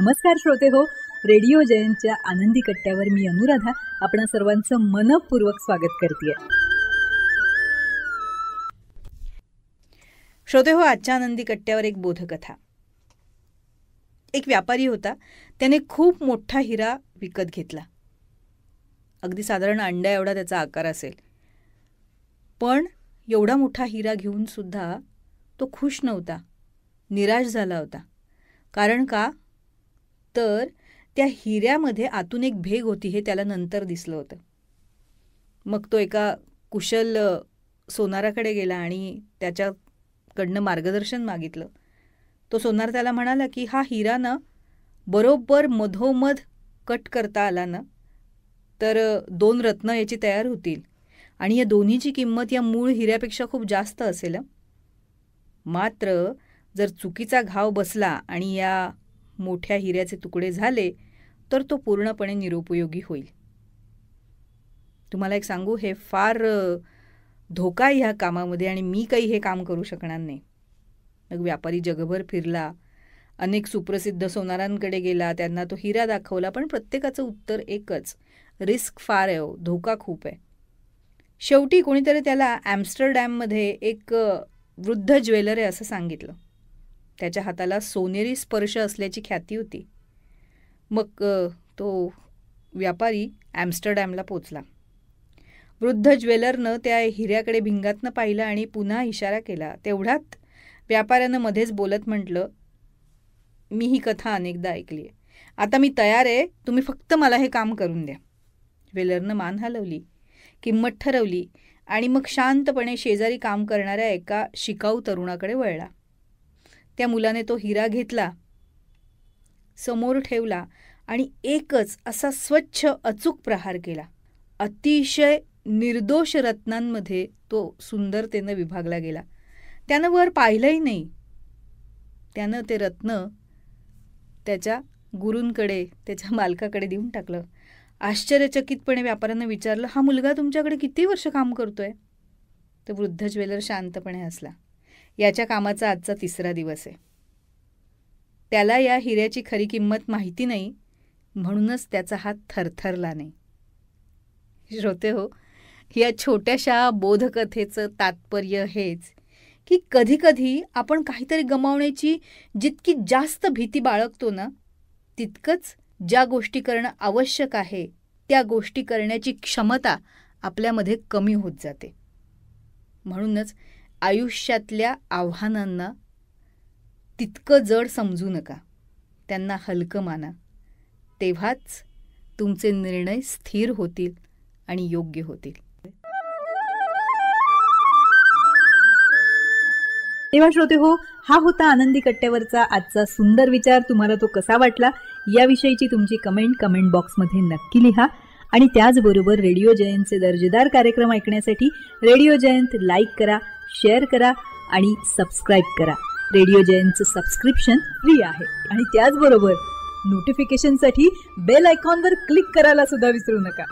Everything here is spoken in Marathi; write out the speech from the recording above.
नमस्कार श्रोते हो, रेडिओ जयंतच्या आनंदी कट्ट्यावर मी अनुराधा आपणा सर्वांचं मनपूर्वक स्वागत करते. श्रोते हो, आजच्या आनंदी कट्ट्यावर एक बोधकथा. एक व्यापारी होता. त्याने खूप मोठा हिरा विकत घेतला. अगदी साधारण अंड्या एवढा त्याचा आकार असेल. पण एवढा मोठा हिरा घेऊन सुद्धा तो खुश नव्हता, निराश झाला होता. कारण का तर त्या हिऱ्यामध्ये आतून एक भेग होती हे त्याला नंतर दिसलं होतं. मग तो एका कुशल सोनाराकडे गेला आणि त्याच्याकडनं मार्गदर्शन मागितलं. तो सोनार त्याला म्हणाला की हा हिरा ना बरोबर मधोमध कट करता आला ना तर 2 रत्न याची तयार होतील आणि या दोन्हीची किंमत या मूळ हिऱ्यापेक्षा खूप जास्त असेल. मात्र जर चुकीचा घाव बसला आणि या मोठ्या हिऱ्याचे तुकडे झाले तर तो पूर्णपणे निरुपयोगी होईल. तुम्हाला एक सांगू, हे फार धोका आहे ह्या कामामध्ये आणि मी काही हे काम करू शकणार नाही. मग व्यापारी जगभर फिरला, अनेक सुप्रसिद्ध सोनारांकडे गेला, त्यांना तो हिरा दाखवला, पण प्रत्येकाचं उत्तर एकच, रिस्क फार आहे, धोका खूप आहे. शेवटी कोणीतरी त्याला ॲम्स्टरडॅममध्ये एक वृद्ध ज्वेलर आहे असं सांगितलं. त्याच्या हाताला सोनेरी स्पर्श असल्याची ख्याती होती. मग तो व्यापारी ॲम्स्टरडॅमला पोचला. वृद्ध ज्वेलरनं त्या हिऱ्याकडे भिंगातनं पाहिलं आणि पुन्हा इशारा केला. तेवढ्यात व्यापाऱ्यानं मध्येच बोलत म्हटलं, मी ही कथा अनेकदा ऐकली आहे, आता मी तयार आहे, तुम्ही फक्त मला हे काम करून द्या. ज्वेलरनं मान हलवली, किंमत ठरवली आणि मग शांतपणे शेजारी काम करणाऱ्या एका शिकाऊ तरुणाकडे वळला. त्या मुलाने तो हिरा घेतला, समोर ठेवला आणि एकच असा स्वच्छ अचूक प्रहार केला. अतिशय निर्दोष रत्नांमध्ये तो सुंदरतेनं विभागला गेला. त्यानं वर पाहिलंही नाही. त्यानं ते रत्न त्याच्या गुरूंकडे, त्याच्या मालकाकडे देऊन टाकलं. आश्चर्यचकितपणे व्यापाऱ्यानं विचारलं, हा मुलगा तुमच्याकडे किती वर्ष काम करतोय? तर वृद्ध ज्वेलर शांतपणे हसला. याच्या कामाचा आजचा 3रा दिवस आहे. त्याला या हिऱ्याची खरी किंमत माहिती नाही, म्हणूनच त्याचा हात थरथरला नाही. श्रोते हो, या छोट्याशा बोधकथेचं तात्पर्य हेच की कधीकधी आपण काहीतरी गमावण्याची जितकी जास्त भीती बाळगतो ना, तितकंच ज्या गोष्टी करणं आवश्यक आहे त्या गोष्टी करण्याची क्षमता आपल्यामध्ये कमी होत जाते. म्हणूनच आयुष्यातल्या आव्हानांना तितकं जड समजू नका, त्यांना हलकं माना. तेव्हाच तुमचे निर्णय स्थिर होतील आणि योग्य होतील. तेव्हा श्रोते हो, हा होता आनंदी कट्ट्यावरचा आजचा सुंदर विचार. तुम्हाला तो कसा वाटला याविषयीची तुमची कमेंट बॉक्समध्ये नक्की लिहा. आणि त्याचबरोबर रेडिओ जयंतचे दर्जेदार कार्यक्रम ऐकण्यासाठी रेडिओ जयंत लाईक करा, शेअर करा आणि सबस्क्राईब करा. रेडिओ जयंतचं सबस्क्रिप्शन फ्री आहे. आणि त्याचबरोबर नोटिफिकेशनसाठी बेल आयकॉनवर क्लिक करायला सुद्धा विसरू नका.